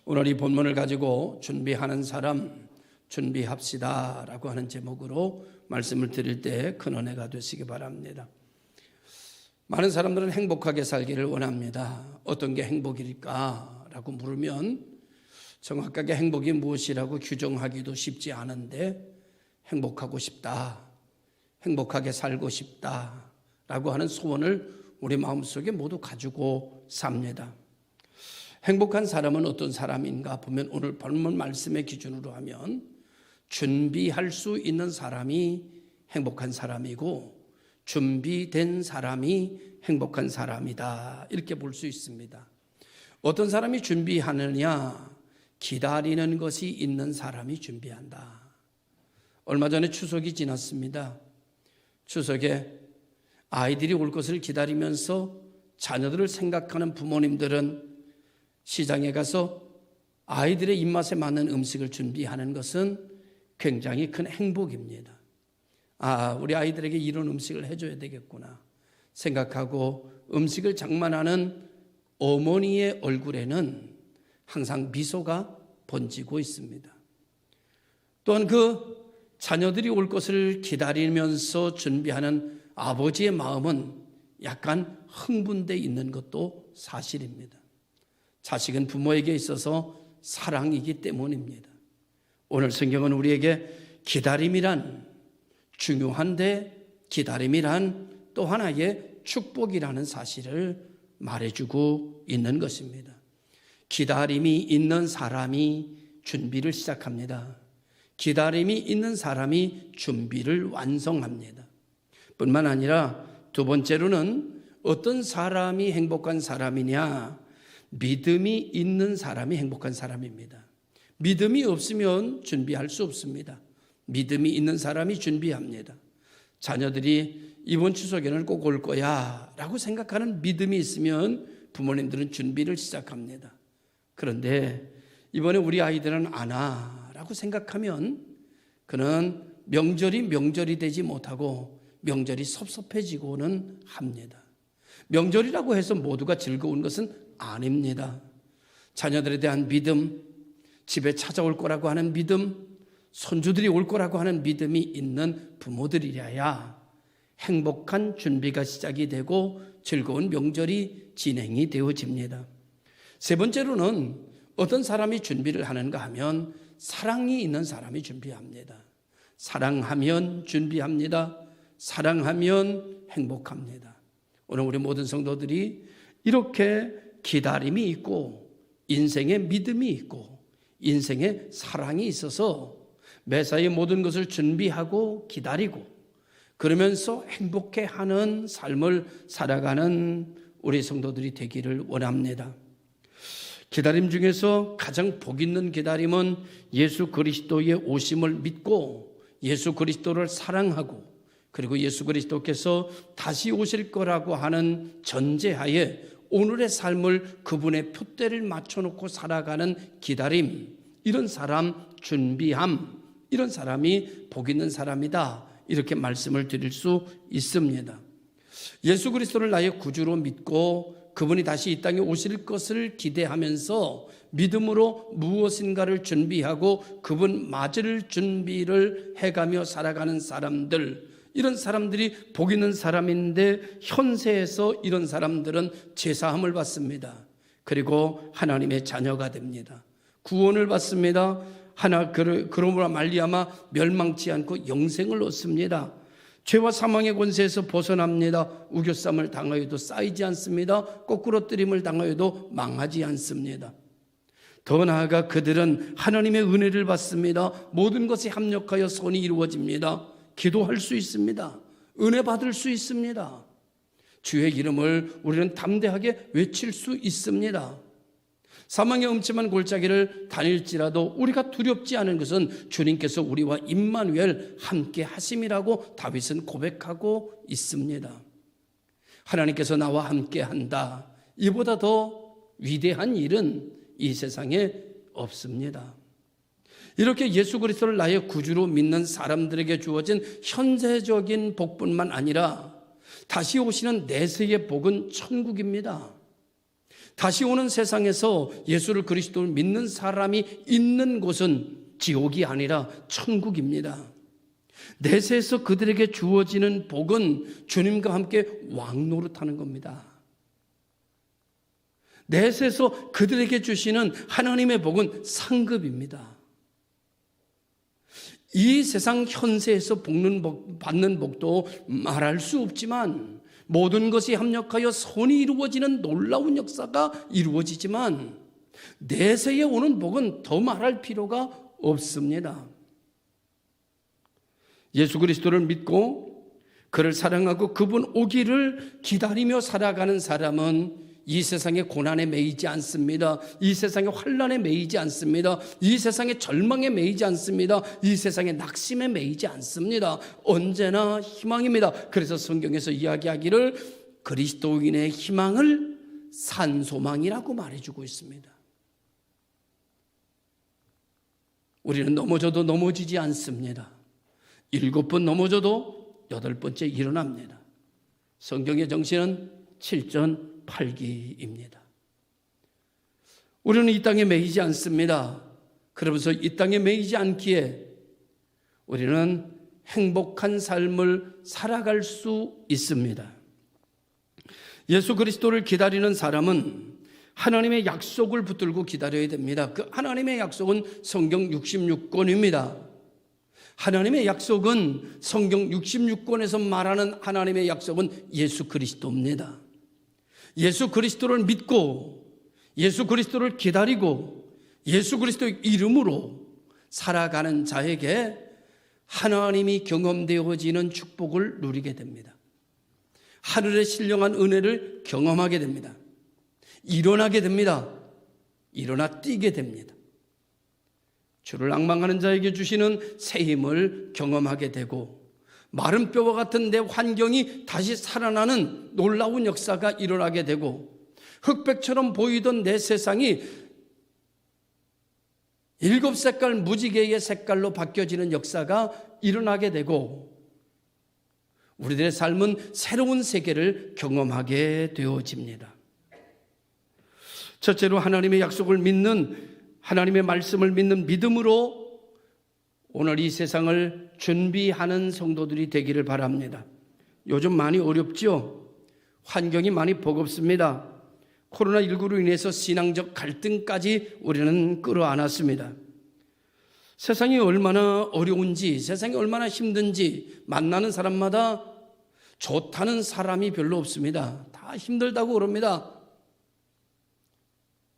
오늘 이 본문을 가지고 준비하는 사람 준비합시다 라고 하는 제목으로 말씀을 드릴 때 큰 은혜가 되시기 바랍니다. 많은 사람들은 행복하게 살기를 원합니다. 어떤 게 행복일까 라고 물으면 정확하게 행복이 무엇이라고 규정하기도 쉽지 않은데 행복하고 싶다, 행복하게 살고 싶다 라고 하는 소원을 우리 마음속에 모두 가지고 삽니다. 행복한 사람은 어떤 사람인가 보면 오늘 본문 말씀의 기준으로 하면 준비할 수 있는 사람이 행복한 사람이고 준비된 사람이 행복한 사람이다, 이렇게 볼 수 있습니다. 어떤 사람이 준비하느냐? 기다리는 것이 있는 사람이 준비한다. 얼마 전에 추석이 지났습니다. 추석에 아이들이 올 것을 기다리면서 자녀들을 생각하는 부모님들은 시장에 가서 아이들의 입맛에 맞는 음식을 준비하는 것은 굉장히 큰 행복입니다. 우리 아이들에게 이런 음식을 해줘야 되겠구나 생각하고 음식을 장만하는 어머니의 얼굴에는 항상 미소가 번지고 있습니다. 또한 그 자녀들이 올 것을 기다리면서 준비하는 아버지의 마음은 약간 흥분되어 있는 것도 사실입니다. 자식은 부모에게 있어서 사랑이기 때문입니다. 오늘 성경은 우리에게 기다림이란 중요한데 기다림이란 또 하나의 축복이라는 사실을 말해주고 있는 것입니다. 기다림이 있는 사람이 준비를 시작합니다. 기다림이 있는 사람이 준비를 완성합니다. 뿐만 아니라 두 번째로는 어떤 사람이 행복한 사람이냐? 믿음이 있는 사람이 행복한 사람입니다. 믿음이 없으면 준비할 수 없습니다. 믿음이 있는 사람이 준비합니다. 자녀들이 이번 추석에는 꼭 올 거야 라고 생각하는 믿음이 있으면 부모님들은 준비를 시작합니다. 그런데 이번에 우리 아이들은 안 와 라고 생각하면 그는 명절이 되지 못하고 명절이 섭섭해지고는 합니다. 명절이라고 해서 모두가 즐거운 것은 아닙니다. 자녀들에 대한 믿음, 집에 찾아올 거라고 하는 믿음, 손주들이 올 거라고 하는 믿음이 있는 부모들이라야 행복한 준비가 시작이 되고 즐거운 명절이 진행이 되어집니다. 세 번째로는 어떤 사람이 준비를 하는가 하면 사랑이 있는 사람이 준비합니다. 사랑하면 준비합니다. 사랑하면 행복합니다. 오늘 우리 모든 성도들이 이렇게 기다림이 있고 인생의 믿음이 있고 인생의 사랑이 있어서 매사에 모든 것을 준비하고 기다리고 그러면서 행복해하는 삶을 살아가는 우리 성도들이 되기를 원합니다. 기다림 중에서 가장 복 있는 기다림은 예수 그리스도의 오심을 믿고 예수 그리스도를 사랑하고 그리고 예수 그리스도께서 다시 오실 거라고 하는 전제하에 오늘의 삶을 그분의 표대를 맞춰놓고 살아가는 기다림, 이런 사람 준비함, 이런 사람이 복 있는 사람이다, 이렇게 말씀을 드릴 수 있습니다. 예수 그리스도를 나의 구주로 믿고 그분이 다시 이 땅에 오실 것을 기대하면서 믿음으로 무엇인가를 준비하고 그분 맞을 준비를 해가며 살아가는 사람들, 이런 사람들이 복 있는 사람인데 현세에서 이런 사람들은 제사함을 받습니다. 그리고 하나님의 자녀가 됩니다. 구원을 받습니다. 그러므로 말미암아 멸망치 않고 영생을 얻습니다. 죄와 사망의 권세에서 벗어납니다. 우겨쌈을 당하여도 쌓이지 않습니다. 거꾸로 뜨림을 당하여도 망하지 않습니다. 더 나아가 그들은 하나님의 은혜를 받습니다. 모든 것이 합력하여 선이 이루어집니다. 기도할 수 있습니다. 은혜 받을 수 있습니다. 주의 이름을 우리는 담대하게 외칠 수 있습니다. 사망의 음침한 골짜기를 다닐지라도 우리가 두렵지 않은 것은 주님께서 우리와 임마누엘 함께 하심이라고 다윗은 고백하고 있습니다. 하나님께서 나와 함께 한다, 이보다 더 위대한 일은 이 세상에 없습니다. 이렇게 예수 그리스도를 나의 구주로 믿는 사람들에게 주어진 현세적인 복뿐만 아니라 다시 오시는 내세의 복은 천국입니다. 다시 오는 세상에서 예수를 그리스도를 믿는 사람이 있는 곳은 지옥이 아니라 천국입니다. 내세에서 그들에게 주어지는 복은 주님과 함께 왕노릇하는 겁니다. 내세에서 그들에게 주시는 하나님의 복은 상급입니다. 이 세상 현세에서 받는 복도 말할 수 없지만 모든 것이 합력하여 선이 이루어지는 놀라운 역사가 이루어지지만 내세에 오는 복은 더 말할 필요가 없습니다. 예수 그리스도를 믿고 그를 사랑하고 그분 오기를 기다리며 살아가는 사람은 이 세상의 고난에 매이지 않습니다. 이 세상의 환난에 매이지 않습니다. 이 세상의 절망에 매이지 않습니다. 이 세상의 낙심에 매이지 않습니다. 언제나 희망입니다. 그래서 성경에서 이야기하기를 그리스도인의 희망을 산소망이라고 말해주고 있습니다. 우리는 넘어져도 넘어지지 않습니다. 7번 넘어져도 8번째 일어납니다. 성경의 정신은 7전8기입니다. 우리는 이 땅에 매이지 않습니다. 그러면서 이 땅에 매이지 않기에 우리는 행복한 삶을 살아갈 수 있습니다. 예수 그리스도를 기다리는 사람은 하나님의 약속을 붙들고 기다려야 됩니다. 그 하나님의 약속은 성경 66권입니다. 하나님의 약속은 성경 66권에서 말하는 하나님의 약속은 예수 그리스도입니다. 예수 그리스도를 믿고 예수 그리스도를 기다리고 예수 그리스도의 이름으로 살아가는 자에게 하나님이 경험되어지는 축복을 누리게 됩니다. 하늘의 신령한 은혜를 경험하게 됩니다. 일어나게 됩니다. 일어나 뛰게 됩니다. 주를 앙망하는 자에게 주시는 새 힘을 경험하게 되고 마른 뼈와 같은 내 환경이 다시 살아나는 놀라운 역사가 일어나게 되고 흑백처럼 보이던 내 세상이 7색깔 무지개의 색깔로 바뀌어지는 역사가 일어나게 되고 우리들의 삶은 새로운 세계를 경험하게 되어집니다. 첫째로 하나님의 약속을 믿는 하나님의 말씀을 믿는 믿음으로 오늘 이 세상을 준비하는 성도들이 되기를 바랍니다. 요즘 많이 어렵죠? 환경이 많이 버겁습니다. 코로나19로 인해서 신앙적 갈등까지 우리는 끌어안았습니다. 세상이 얼마나 어려운지, 세상이 얼마나 힘든지 만나는 사람마다 좋다는 사람이 별로 없습니다. 다 힘들다고 그럽니다.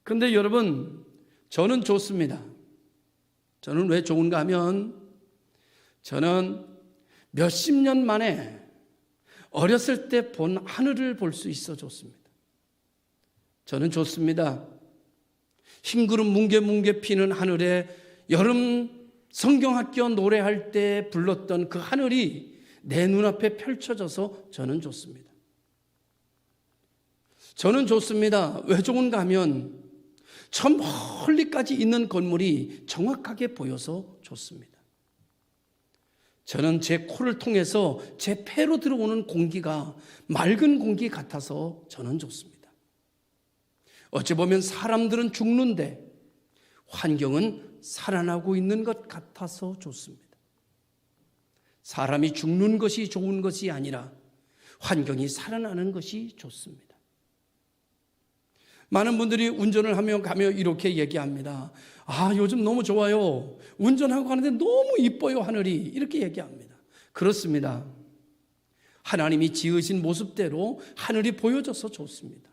그런데 여러분, 저는 좋습니다. 저는 왜 좋은가 하면 저는 몇십 년 만에 어렸을 때 본 하늘을 볼 수 있어 좋습니다. 저는 좋습니다. 흰구름 뭉게뭉게 피는 하늘에 여름 성경학교 노래할 때 불렀던 그 하늘이 내 눈앞에 펼쳐져서 저는 좋습니다. 저는 좋습니다. 왜 좋은가 하면 저 멀리까지 있는 건물이 정확하게 보여서 좋습니다. 저는 제 코를 통해서 제 폐로 들어오는 공기가 맑은 공기 같아서 저는 좋습니다. 어찌 보면 사람들은 죽는데 환경은 살아나고 있는 것 같아서 좋습니다. 사람이 죽는 것이 좋은 것이 아니라 환경이 살아나는 것이 좋습니다. 많은 분들이 운전을 하며 가며 이렇게 얘기합니다. 요즘 너무 좋아요. 운전하고 가는데 너무 이뻐요, 하늘이. 이렇게 얘기합니다. 그렇습니다. 하나님이 지으신 모습대로 하늘이 보여져서 좋습니다.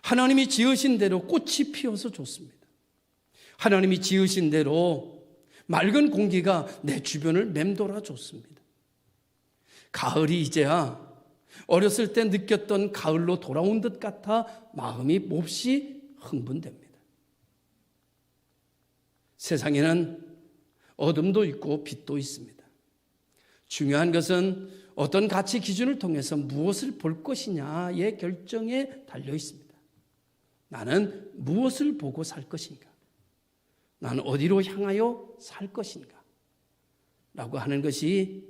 하나님이 지으신 대로 꽃이 피어서 좋습니다. 하나님이 지으신 대로 맑은 공기가 내 주변을 맴돌아 좋습니다. 가을이 이제야 어렸을 때 느꼈던 가을로 돌아온 듯 같아 마음이 몹시 흥분됩니다. 세상에는 어둠도 있고 빛도 있습니다. 중요한 것은 어떤 가치 기준을 통해서 무엇을 볼 것이냐의 결정에 달려 있습니다. 나는 무엇을 보고 살 것인가? 나는 어디로 향하여 살 것인가? 라고 하는 것이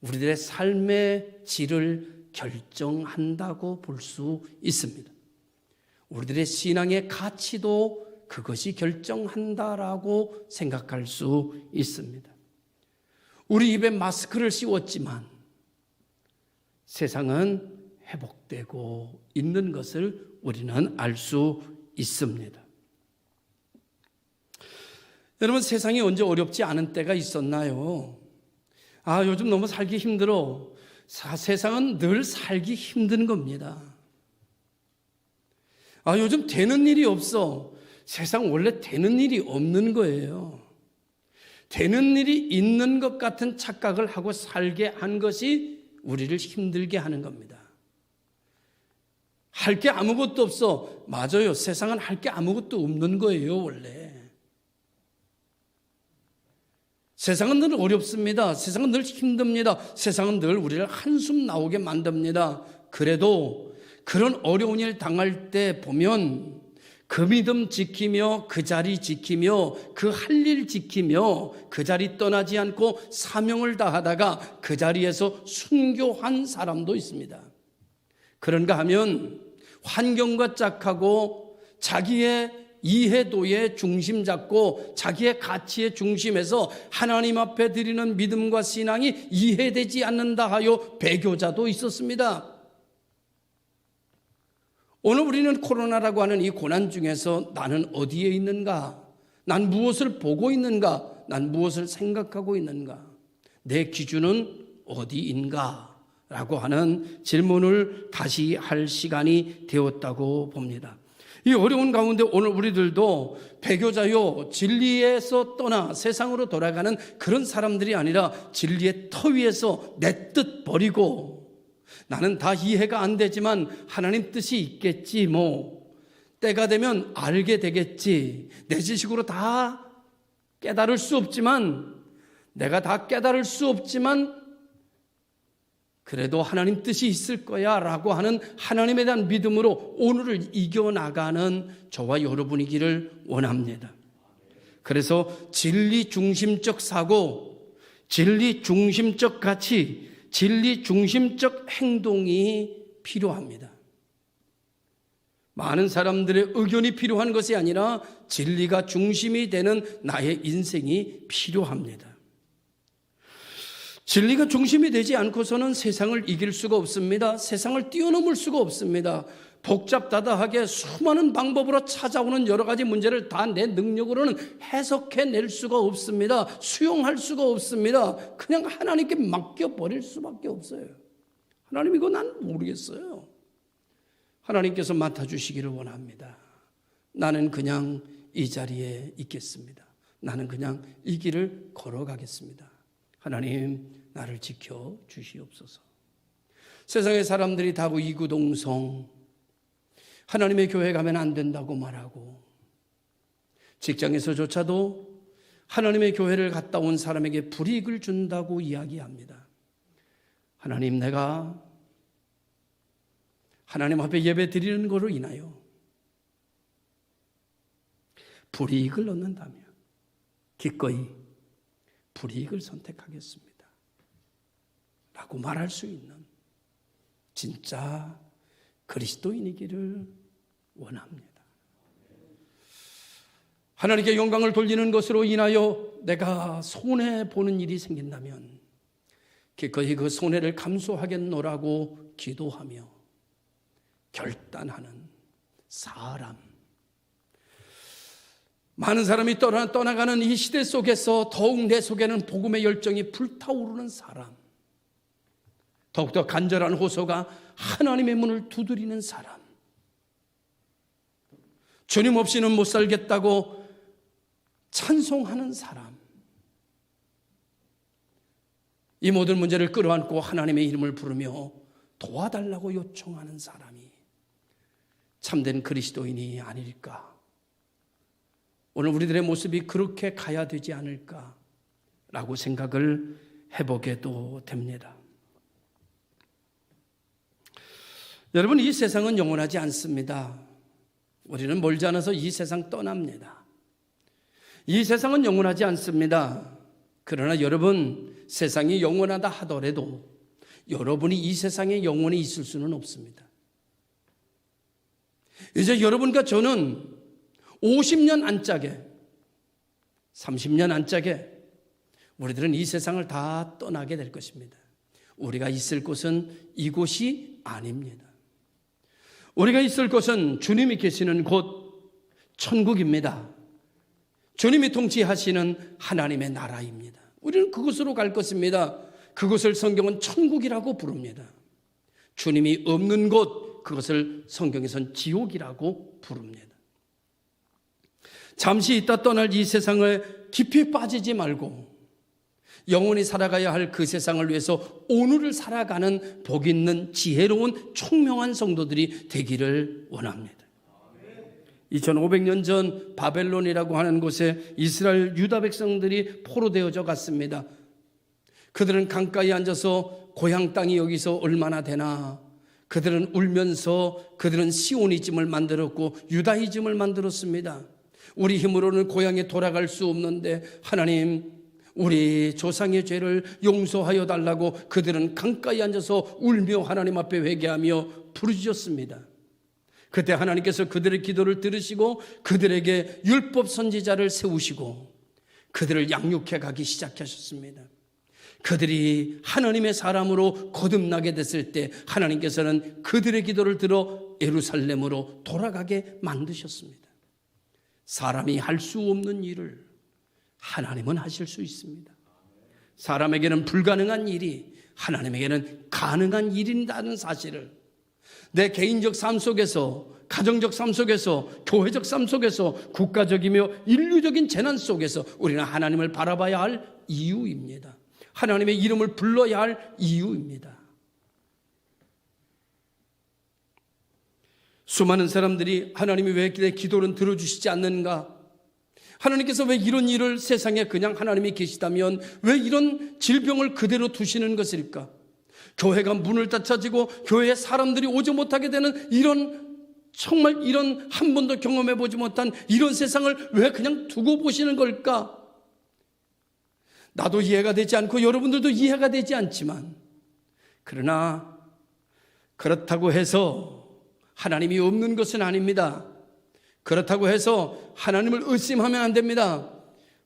우리들의 삶의 질을 결정한다고 볼 수 있습니다. 우리들의 신앙의 가치도 그것이 결정한다라고 생각할 수 있습니다. 우리 입에 마스크를 씌웠지만 세상은 회복되고 있는 것을 우리는 알 수 있습니다. 여러분, 세상이 언제 어렵지 않은 때가 있었나요? 요즘 너무 살기 힘들어. 세상은 늘 살기 힘든 겁니다. 요즘 되는 일이 없어. 세상 원래 되는 일이 없는 거예요. 되는 일이 있는 것 같은 착각을 하고 살게 한 것이 우리를 힘들게 하는 겁니다. 할 게 아무것도 없어. 맞아요. 세상은 할 게 아무것도 없는 거예요, 원래. 세상은 늘 어렵습니다. 세상은 늘 힘듭니다. 세상은 늘 우리를 한숨 나오게 만듭니다. 그래도 그런 어려운 일 당할 때 보면 그 믿음 지키며 그 자리 지키며 그 할 일 지키며 그 자리 떠나지 않고 사명을 다하다가 그 자리에서 순교한 사람도 있습니다. 그런가 하면 환경과 짝하고 자기의 이해도의 중심 잡고 자기의 가치의 중심에서 하나님 앞에 드리는 믿음과 신앙이 이해되지 않는다 하여 배교자도 있었습니다. 오늘 우리는 코로나라고 하는 이 고난 중에서 나는 어디에 있는가? 난 무엇을 보고 있는가? 난 무엇을 생각하고 있는가? 내 기준은 어디인가? 라고 하는 질문을 다시 할 시간이 되었다고 봅니다. 이 어려운 가운데 오늘 우리들도 배교자요, 진리에서 떠나 세상으로 돌아가는 그런 사람들이 아니라 진리의 터 위에서 내 뜻 버리고 나는 다 이해가 안 되지만 하나님 뜻이 있겠지 때가 되면 알게 되겠지. 내 지식으로 다 깨달을 수 없지만 내가 다 깨달을 수 없지만 그래도 하나님 뜻이 있을 거야 라고 하는 하나님에 대한 믿음으로 오늘을 이겨나가는 저와 여러분이기를 원합니다. 그래서 진리 중심적 사고, 진리 중심적 가치, 진리 중심적 행동이 필요합니다. 많은 사람들의 의견이 필요한 것이 아니라 진리가 중심이 되는 나의 인생이 필요합니다. 진리가 중심이 되지 않고서는 세상을 이길 수가 없습니다. 세상을 뛰어넘을 수가 없습니다. 복잡다다하게 수많은 방법으로 찾아오는 여러 가지 문제를 다 내 능력으로는 해석해낼 수가 없습니다. 수용할 수가 없습니다. 그냥 하나님께 맡겨버릴 수밖에 없어요. 하나님 이거 난 모르겠어요. 하나님께서 맡아주시기를 원합니다. 나는 그냥 이 자리에 있겠습니다. 나는 그냥 이 길을 걸어가겠습니다. 하나님 나를 지켜 주시옵소서. 세상의 사람들이 다 이구동성 하나님의 교회 가면 안 된다고 말하고 직장에서조차도 하나님의 교회를 갔다 온 사람에게 불이익을 준다고 이야기합니다. 하나님, 내가 하나님 앞에 예배 드리는 것으로 인하여 불이익을 얻는다면 기꺼이 불이익을 선택하겠습니다 라고 말할 수 있는 진짜 그리스도인이기를 원합니다. 하나님께 영광을 돌리는 것으로 인하여 내가 손해보는 일이 생긴다면 기꺼이 그 손해를 감수하겠노라고 기도하며 결단하는 사람. 많은 사람이 떠나가는 이 시대 속에서 더욱 내 속에는 복음의 열정이 불타오르는 사람. 더욱더 간절한 호소가 하나님의 문을 두드리는 사람. 주님 없이는 못 살겠다고 찬송하는 사람. 이 모든 문제를 끌어안고 하나님의 이름을 부르며 도와달라고 요청하는 사람이 참된 그리스도인이 아닐까. 오늘 우리들의 모습이 그렇게 가야 되지 않을까라고 생각을 해보게도 됩니다. 여러분, 이 세상은 영원하지 않습니다. 우리는 멀지 않아서 이 세상 떠납니다. 이 세상은 영원하지 않습니다. 그러나 여러분, 세상이 영원하다 하더라도 여러분이 이 세상에 영원히 있을 수는 없습니다. 이제 여러분과 저는 50년 안짝에, 30년 안짝에 우리들은 이 세상을 다 떠나게 될 것입니다. 우리가 있을 곳은 이곳이 아닙니다. 우리가 있을 곳은 주님이 계시는 곳, 천국입니다. 주님이 통치하시는 하나님의 나라입니다. 우리는 그곳으로 갈 것입니다. 그곳을 성경은 천국이라고 부릅니다. 주님이 없는 곳, 그것을 성경에선 지옥이라고 부릅니다. 잠시 있다 떠날 이 세상을 깊이 빠지지 말고 영원히 살아가야 할 그 세상을 위해서 오늘을 살아가는 복 있는 지혜로운 총명한 성도들이 되기를 원합니다. 2500년 전 바벨론이라고 하는 곳에 이스라엘 유다 백성들이 포로되어져 갔습니다. 그들은 강가에 앉아서 고향 땅이 여기서 얼마나 되나, 그들은 울면서 그들은 시오니즘을 만들었고 유다이즘을 만들었습니다. 우리 힘으로는 고향에 돌아갈 수 없는데 하나님, 우리 조상의 죄를 용서하여 달라고 그들은 강가에 앉아서 울며 하나님 앞에 회개하며 부르짖었습니다. 그때 하나님께서 그들의 기도를 들으시고 그들에게 율법 선지자를 세우시고 그들을 양육해 가기 시작하셨습니다. 그들이 하나님의 사람으로 거듭나게 됐을 때 하나님께서는 그들의 기도를 들어 예루살렘으로 돌아가게 만드셨습니다. 사람이 할 수 없는 일을 하나님은 하실 수 있습니다. 사람에게는 불가능한 일이 하나님에게는 가능한 일이라는 사실을 내 개인적 삶 속에서, 가정적 삶 속에서, 교회적 삶 속에서, 국가적이며 인류적인 재난 속에서 우리는 하나님을 바라봐야 할 이유입니다. 하나님의 이름을 불러야 할 이유입니다. 수많은 사람들이 하나님이 왜 내 기도는 들어주시지 않는가? 하나님께서 왜 이런 일을 세상에 그냥 하나님이 계시다면 왜 이런 질병을 그대로 두시는 것일까? 교회가 문을 닫혀지고 교회에 사람들이 오지 못하게 되는 정말 이런 한 번도 경험해 보지 못한 이런 세상을 왜 그냥 두고 보시는 걸까? 나도 이해가 되지 않고 여러분들도 이해가 되지 않지만, 그러나 그렇다고 해서 하나님이 없는 것은 아닙니다. 그렇다고 해서 하나님을 의심하면 안 됩니다.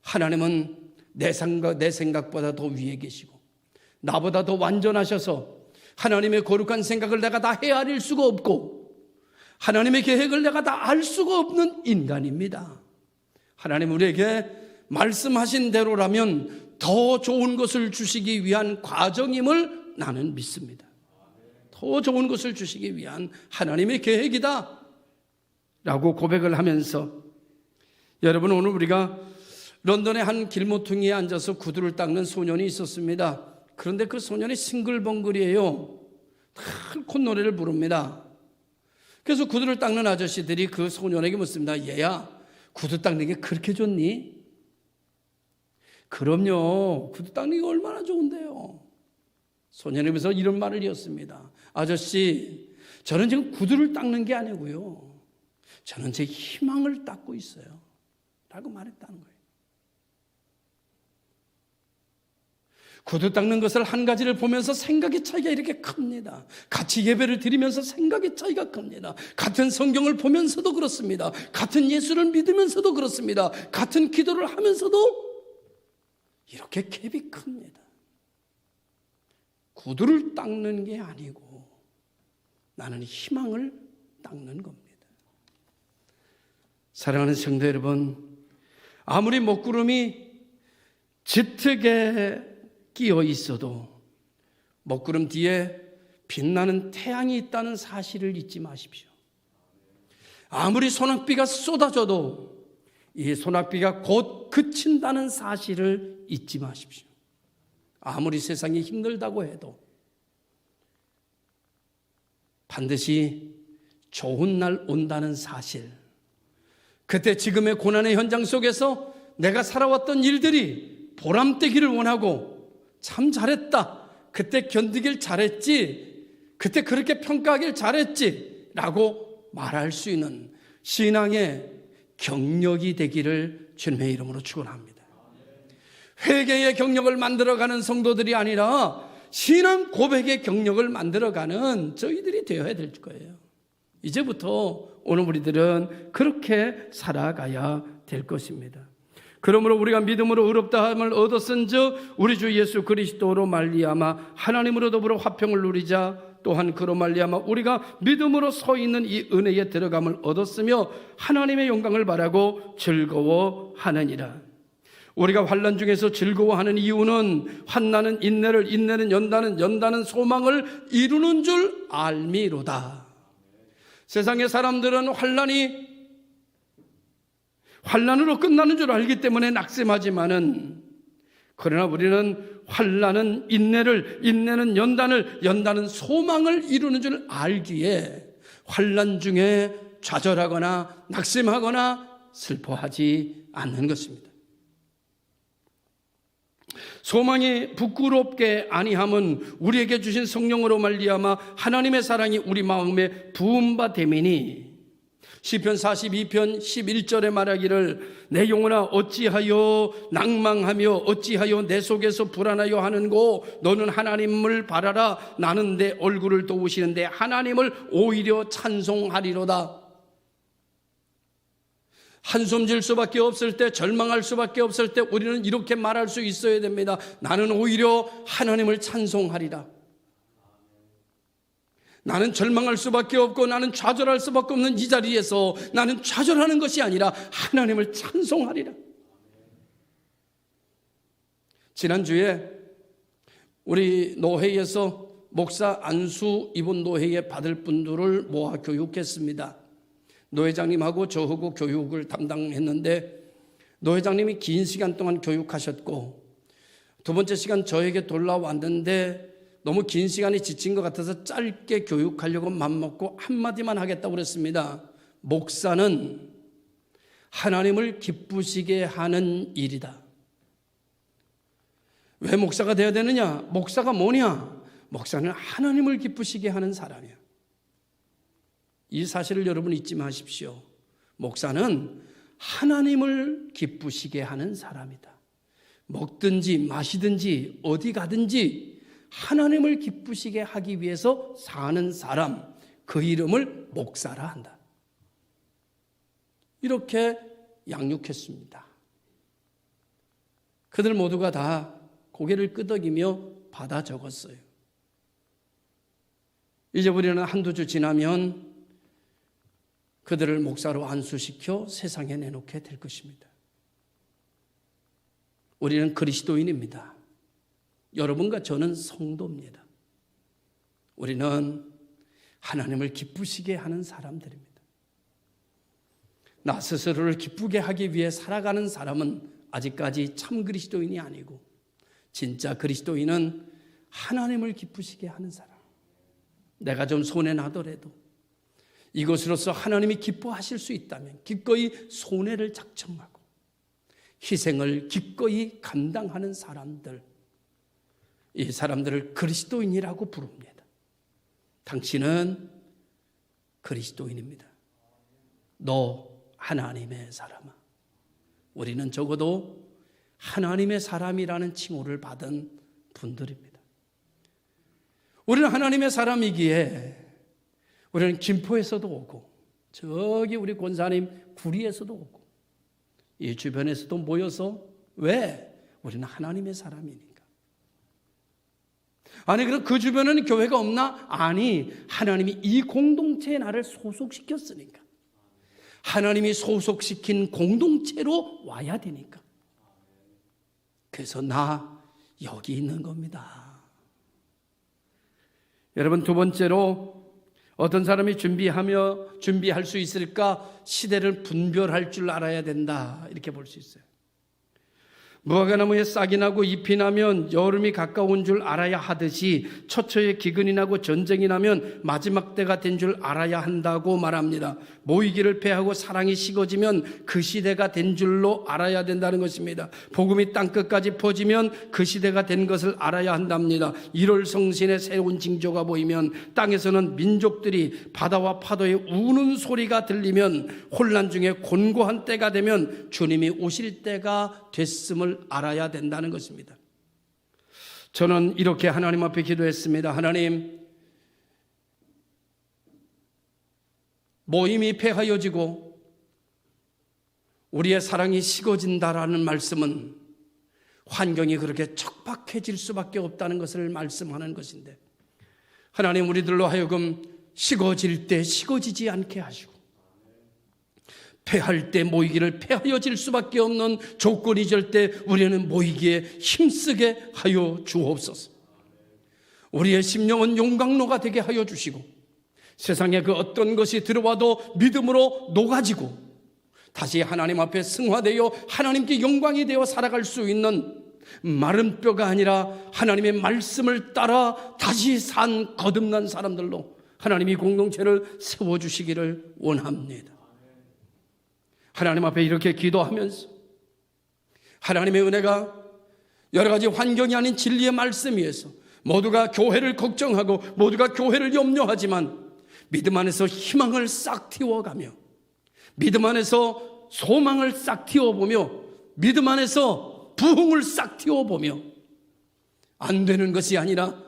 하나님은 내 생각보다 더 위에 계시고 나보다 더 완전하셔서 하나님의 거룩한 생각을 내가 다 헤아릴 수가 없고 하나님의 계획을 내가 다 알 수가 없는 인간입니다. 하나님 우리에게 말씀하신 대로라면 더 좋은 것을 주시기 위한 과정임을 나는 믿습니다. 더 좋은 것을 주시기 위한 하나님의 계획이다 라고 고백을 하면서, 여러분, 오늘 우리가 런던의 한 길모퉁이에 앉아서 구두를 닦는 소년이 있었습니다. 그런데 그 소년이 싱글벙글이에요. 늘 콧노래를 부릅니다. 그래서 구두를 닦는 아저씨들이 그 소년에게 묻습니다. 얘야, 구두 닦는 게 그렇게 좋니? 그럼요, 구두 닦는 게 얼마나 좋은데요. 소년이 그래서 이런 말을 이었습니다. 아저씨, 저는 지금 구두를 닦는 게 아니고요, 저는 제 희망을 닦고 있어요 라고 말했다는 거예요. 구두 닦는 것을 한 가지를 보면서 생각의 차이가 이렇게 큽니다. 같이 예배를 드리면서 생각의 차이가 큽니다. 같은 성경을 보면서도 그렇습니다. 같은 예수를 믿으면서도 그렇습니다. 같은 기도를 하면서도 이렇게 갭이 큽니다. 구두를 닦는 게 아니고 나는 희망을 닦는 겁니다. 사랑하는 성도 여러분, 아무리 먹구름이 짙게 끼어 있어도 먹구름 뒤에 빛나는 태양이 있다는 사실을 잊지 마십시오. 아무리 소낙비가 쏟아져도 이 소낙비가 곧 그친다는 사실을 잊지 마십시오. 아무리 세상이 힘들다고 해도 반드시 좋은 날 온다는 사실, 그때 지금의 고난의 현장 속에서 내가 살아왔던 일들이 보람되기를 원하고 참 잘했다, 그때 견디길 잘했지, 그때 그렇게 평가하길 잘했지 라고 말할 수 있는 신앙의 경력이 되기를 주님의 이름으로 축원합니다. 회개의 경력을 만들어가는 성도들이 아니라 신앙 고백의 경력을 만들어가는 저희들이 되어야 될 거예요. 이제부터 오늘 우리들은 그렇게 살아가야 될 것입니다. 그러므로 우리가 믿음으로 의롭다함을 얻었은즉 우리 주 예수 그리스도로 말미암아 하나님으로 더불어 화평을 누리자. 또한 그로 말미암아 우리가 믿음으로 서 있는 이 은혜에 들어감을 얻었으며 하나님의 영광을 바라고 즐거워하느니라. 우리가 환난 중에서 즐거워하는 이유는 환난은 인내를, 인내는 연단은, 연단은 소망을 이루는 줄 알미로다. 세상의 사람들은 환난으로 끝나는 줄 알기 때문에 낙심하지만은, 그러나 우리는 환난은 인내를, 인내는 연단을, 연단은 소망을 이루는 줄 알기에 환난 중에 좌절하거나 낙심하거나 슬퍼하지 않는 것입니다. 소망이 부끄럽게 아니함은 우리에게 주신 성령으로 말미암아 하나님의 사랑이 우리 마음에 부은 바 됨이니, 시편 42편 11절에 말하기를 내 영혼아 어찌하여 낭망하며 어찌하여 내 속에서 불안하여 하는고 너는 하나님을 바라라. 나는 내 얼굴을 도우시는데 하나님을 오히려 찬송하리로다. 한숨 질 수밖에 없을 때, 절망할 수밖에 없을 때 우리는 이렇게 말할 수 있어야 됩니다. 나는 오히려 하나님을 찬송하리라. 나는 절망할 수밖에 없고 나는 좌절할 수밖에 없는 이 자리에서 나는 좌절하는 것이 아니라 하나님을 찬송하리라. 지난주에 우리 노회에서 목사 안수 입원 노회에 받을 분들을 모아 교육했습니다. 노 회장님하고 저하고 교육을 담당했는데, 노 회장님이 긴 시간 동안 교육하셨고, 두 번째 시간 저에게 돌아왔는데 너무 긴 시간이 지친 것 같아서 짧게 교육하려고 맘먹고 한마디만 하겠다고 그랬습니다. 목사는 하나님을 기쁘시게 하는 일이다. 왜 목사가 되어야 되느냐? 목사가 뭐냐? 목사는 하나님을 기쁘시게 하는 사람이야. 이 사실을 여러분 잊지 마십시오. 목사는 하나님을 기쁘시게 하는 사람이다. 먹든지 마시든지 어디 가든지 하나님을 기쁘시게 하기 위해서 사는 사람, 그 이름을 목사라 한다. 이렇게 양육했습니다. 그들 모두가 다 고개를 끄덕이며 받아 적었어요. 이제 우리는 한두 주 지나면 그들을 목사로 안수시켜 세상에 내놓게 될 것입니다. 우리는 그리스도인입니다. 여러분과 저는 성도입니다. 우리는 하나님을 기쁘시게 하는 사람들입니다. 나 스스로를 기쁘게 하기 위해 살아가는 사람은 아직까지 참 그리스도인이 아니고, 진짜 그리스도인은 하나님을 기쁘시게 하는 사람. 내가 좀 손해나더라도 이것으로서 하나님이 기뻐하실 수 있다면 기꺼이 손해를 작정하고 희생을 기꺼이 감당하는 사람들, 이 사람들을 그리스도인이라고 부릅니다. 당신은 그리스도인입니다. 너 하나님의 사람아. 우리는 적어도 하나님의 사람이라는 칭호를 받은 분들입니다. 우리는 하나님의 사람이기에 우리는 김포에서도 오고, 저기 우리 권사님 구리에서도 오고, 이 주변에서도 모여서, 왜? 우리는 하나님의 사람이니까. 아니, 그럼 그 주변에는 교회가 없나? 아니, 하나님이 이 공동체에 나를 소속시켰으니까. 하나님이 소속시킨 공동체로 와야 되니까. 그래서 나 여기 있는 겁니다. 여러분, 두 번째로 어떤 사람이 준비할 수 있을까? 시대를 분별할 줄 알아야 된다. 이렇게 볼 수 있어요. 무화과나무에 싹이 나고 잎이 나면 여름이 가까운 줄 알아야 하듯이 처처에 기근이 나고 전쟁이 나면 마지막 때가 된 줄 알아야 한다고 말합니다. 모이기를 패하고 사랑이 식어지면 그 시대가 된 줄로 알아야 된다는 것입니다. 복음이 땅끝까지 퍼지면 그 시대가 된 것을 알아야 한답니다. 1월 성신의 새로운 징조가 보이면, 땅에서는 민족들이 바다와 파도의 우는 소리가 들리면, 혼란 중에 곤고한 때가 되면 주님이 오실 때가 됐음을 알아야 된다는 것입니다. 저는 이렇게 하나님 앞에 기도했습니다. 하나님, 모임이 폐하여지고 우리의 사랑이 식어진다라는 말씀은 환경이 그렇게 척박해질 수밖에 없다는 것을 말씀하는 것인데, 하나님 우리들로 하여금 식어질 때 식어지지 않게 하시고 패할 때 모이기를 패하여질 수밖에 없는 조건이 될 때 우리는 모이기에 힘쓰게 하여 주옵소서. 우리의 심령은 용광로가 되게 하여 주시고 세상에 그 어떤 것이 들어와도 믿음으로 녹아지고 다시 하나님 앞에 승화되어 하나님께 영광이 되어 살아갈 수 있는 마른 뼈가 아니라 하나님의 말씀을 따라 다시 산 거듭난 사람들로 하나님이 공동체를 세워주시기를 원합니다. 하나님 앞에 이렇게 기도하면서 하나님의 은혜가 여러 가지 환경이 아닌 진리의 말씀 위에서 모두가 교회를 걱정하고 모두가 교회를 염려하지만 믿음 안에서 희망을 싹 틔워가며 믿음 안에서 소망을 싹 틔워보며 믿음 안에서 부흥을 싹 틔워보며 안 되는 것이 아니라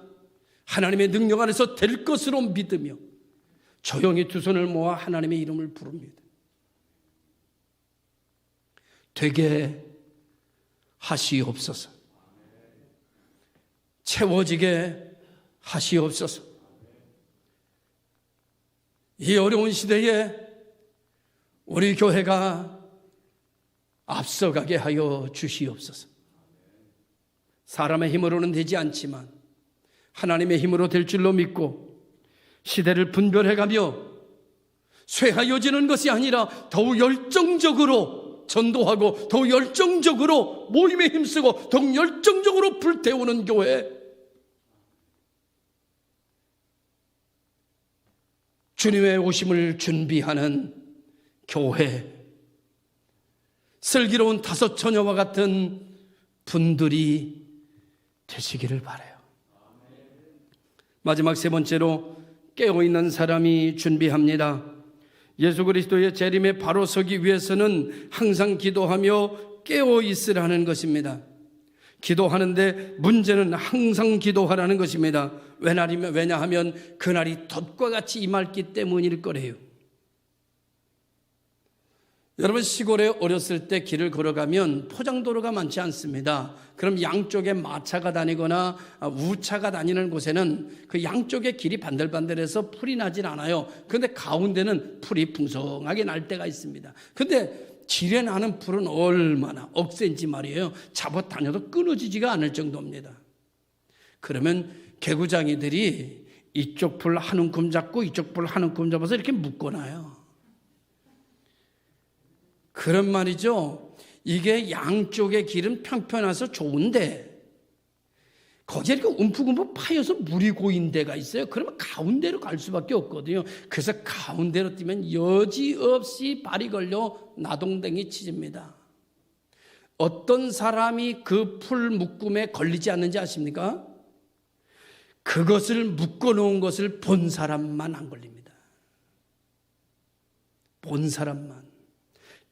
하나님의 능력 안에서 될 것으로 믿으며 조용히 두 손을 모아 하나님의 이름을 부릅니다. 되게 하시옵소서. 채워지게 하시옵소서. 이 어려운 시대에 우리 교회가 앞서가게 하여 주시옵소서. 사람의 힘으로는 되지 않지만 하나님의 힘으로 될 줄로 믿고 시대를 분별해가며 쇠하여지는 것이 아니라 더욱 열정적으로 전도하고 더욱 열정적으로 모임에 힘쓰고 더욱 열정적으로 불태우는 교회, 주님의 오심을 준비하는 교회, 슬기로운 다섯 처녀와 같은 분들이 되시기를 바라요. 마지막 세 번째로 깨어있는 사람이 준비합니다. 예수 그리스도의 재림에 바로 서기 위해서는 항상 기도하며 깨어있으라는 것입니다. 기도하는데 문제는 항상 기도하라는 것입니다. 왜냐하면 그날이 덫과 같이 임했기 때문일 거래요. 여러분, 시골에 어렸을 때 길을 걸어가면 포장도로가 많지 않습니다. 그럼 양쪽에 마차가 다니거나 우차가 다니는 곳에는 그 양쪽에 길이 반들반들해서 풀이 나진 않아요. 그런데 가운데는 풀이 풍성하게 날 때가 있습니다. 그런데 길에 나는 풀은 얼마나 억센지 말이에요. 잡아 다녀도 끊어지지가 않을 정도입니다. 그러면 개구장이들이 이쪽 풀 한 움큼 잡고 이쪽 풀 한 움큼 잡아서 이렇게 묶어놔요. 그런 말이죠. 이게 양쪽의 길은 평평해서 좋은데 거기에 이렇게 움푹움푹 파여서 물이 고인 데가 있어요. 그러면 가운데로 갈 수밖에 없거든요. 그래서 가운데로 뛰면 여지없이 발이 걸려 나동댕이 치집니다. 어떤 사람이 그 풀 묶음에 걸리지 않는지 아십니까? 그것을 묶어놓은 것을 본 사람만 안 걸립니다. 본 사람만.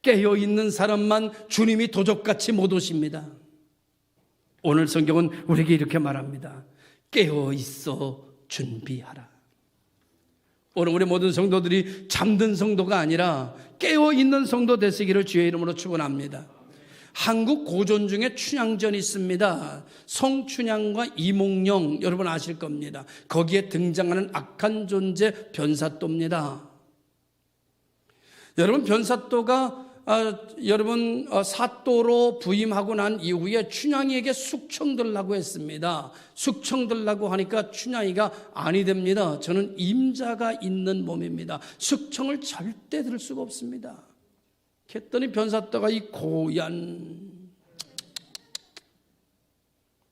깨어있는 사람만 주님이 도적같이 못 오십니다. 오늘 성경은 우리에게 이렇게 말합니다. 깨어있어 준비하라. 오늘 우리 모든 성도들이 잠든 성도가 아니라 깨어있는 성도 되시기를 주의 이름으로 축원합니다. 한국 고전 중에 춘향전이 있습니다. 성춘향과 이몽룡, 여러분 아실 겁니다. 거기에 등장하는 악한 존재 변사또입니다. 여러분, 변사또가 여러분 사또로 부임하고 난 이후에 춘향이에게 숙청들라고 했습니다. 숙청들라고 하니까 춘향이가 아니 됩니다. 저는 임자가 있는 몸입니다. 숙청을 절대 들을 수가 없습니다. 그랬더니 변사또가 이 고얀,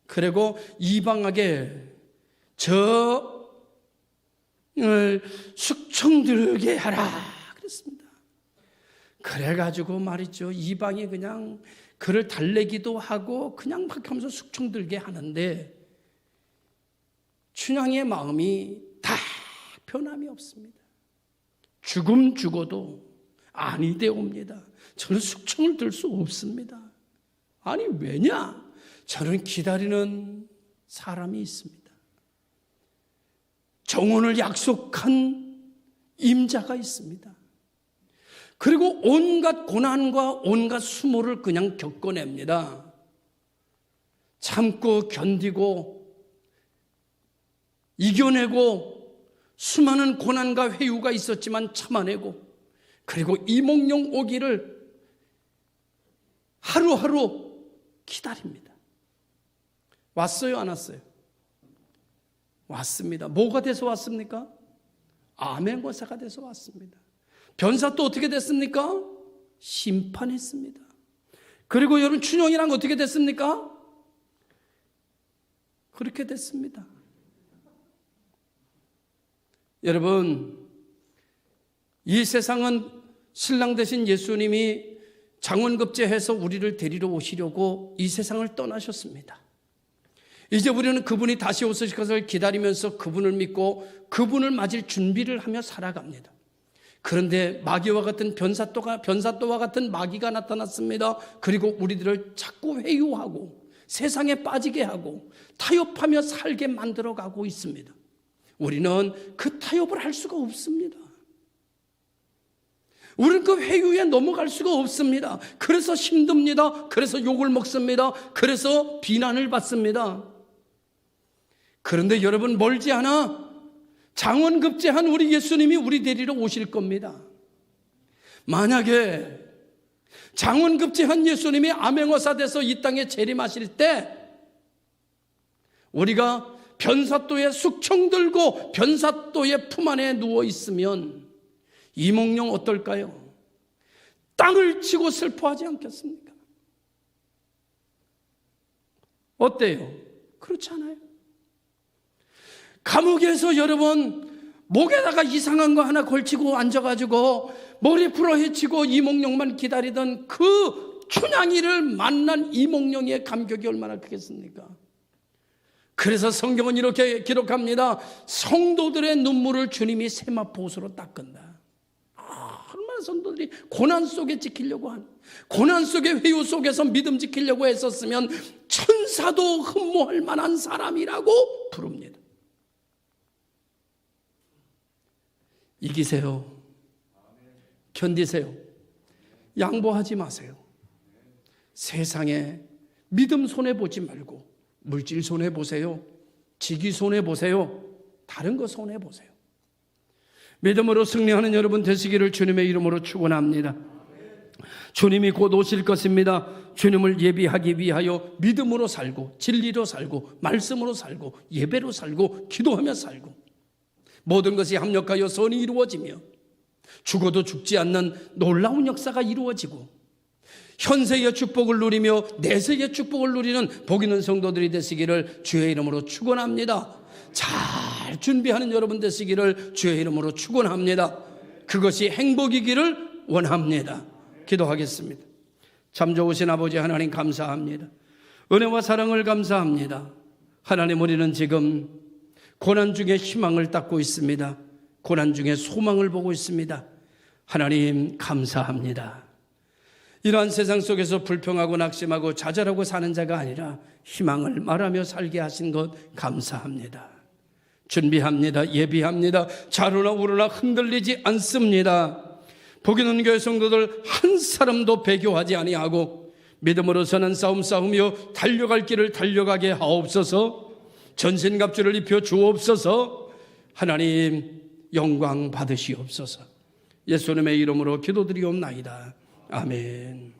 그리고 이방하게 저 숙청들게 하라 그랬습니다. 그래가지고 말이죠, 이방이 그냥 그를 달래기도 하고 그냥 막 하면서 숙청들게 하는데 춘향의 마음이 다 변함이 없습니다. 죽어도 아니 되옵니다. 저는 숙청을 들 수 없습니다. 아니 왜냐? 저는 기다리는 사람이 있습니다. 정혼을 약속한 임자가 있습니다. 그리고 온갖 고난과 온갖 수모를 그냥 겪어냅니다. 참고 견디고 이겨내고 수많은 고난과 회유가 있었지만 참아내고, 그리고 이몽룡 오기를 하루하루 기다립니다. 왔어요, 안 왔어요? 왔습니다. 뭐가 돼서 왔습니까? 암행어사가 돼서 왔습니다. 변사 또 어떻게 됐습니까? 심판했습니다. 그리고 여러분, 춘영이랑 어떻게 됐습니까? 그렇게 됐습니다. 여러분, 이 세상은 신랑 되신 예수님이 장원급제해서 우리를 데리러 오시려고 이 세상을 떠나셨습니다. 이제 우리는 그분이 다시 오실 것을 기다리면서 그분을 믿고 그분을 맞을 준비를 하며 살아갑니다. 그런데 마귀와 같은 변사또와 같은 마귀가 나타났습니다. 그리고 우리들을 자꾸 회유하고 세상에 빠지게 하고 타협하며 살게 만들어가고 있습니다. 우리는 그 타협을 할 수가 없습니다. 우리는 그 회유에 넘어갈 수가 없습니다. 그래서 힘듭니다. 그래서 욕을 먹습니다. 그래서 비난을 받습니다. 그런데 여러분, 멀지 않아 장원급제한 우리 예수님이 우리 데리러 오실 겁니다. 만약에 장원급제한 예수님이 암행어사 돼서 이 땅에 재림하실 때 우리가 변사또에 숙청들고 변사또의 품 안에 누워 있으면 이몽룡 어떨까요? 땅을 치고 슬퍼하지 않겠습니까? 어때요? 그렇지 않아요? 감옥에서 여러분 목에다가 이상한 거 하나 걸치고 앉아가지고 머리 풀어 헤치고 이몽룡만 기다리던 그 춘향이를 만난 이몽룡의 감격이 얼마나 크겠습니까? 그래서 성경은 이렇게 기록합니다. 성도들의 눈물을 주님이 세마포옷으로 닦은다. 얼마나 성도들이 고난 속에 지키려고 하는, 고난 속에 회유 속에서 믿음 지키려고 했었으면 천사도 흠모할 만한 사람이라고 부릅니다. 이기세요. 견디세요. 양보하지 마세요. 세상에 믿음 손해보지 말고 물질 손해보세요. 직위 손해보세요. 다른 거 손해보세요. 믿음으로 승리하는 여러분 되시기를 주님의 이름으로 축원합니다. 주님이 곧 오실 것입니다. 주님을 예비하기 위하여 믿음으로 살고 진리로 살고 말씀으로 살고 예배로 살고 기도하며 살고 모든 것이 합력하여 선이 이루어지며 죽어도 죽지 않는 놀라운 역사가 이루어지고 현세의 축복을 누리며 내세의 축복을 누리는 복 있는 성도들이 되시기를 주의 이름으로 축원합니다. 잘 준비하는 여러분 되시기를 주의 이름으로 축원합니다. 그것이 행복이기를 원합니다. 기도하겠습니다. 참 좋으신 아버지 하나님 감사합니다. 은혜와 사랑을 감사합니다. 하나님, 우리는 지금 고난 중에 희망을 닦고 있습니다. 고난 중에 소망을 보고 있습니다. 하나님 감사합니다. 이러한 세상 속에서 불평하고 낙심하고 좌절하고 사는 자가 아니라 희망을 말하며 살게 하신 것 감사합니다. 준비합니다. 예비합니다. 자루나 우르나 흔들리지 않습니다. 복 있는 교회 성도들 한 사람도 배교하지 아니하고 믿음으로 선한 싸움 싸우며 달려갈 길을 달려가게 하옵소서. 전신갑주를 입혀 주옵소서. 하나님 영광 받으시옵소서. 예수님의 이름으로 기도드리옵나이다. 아멘.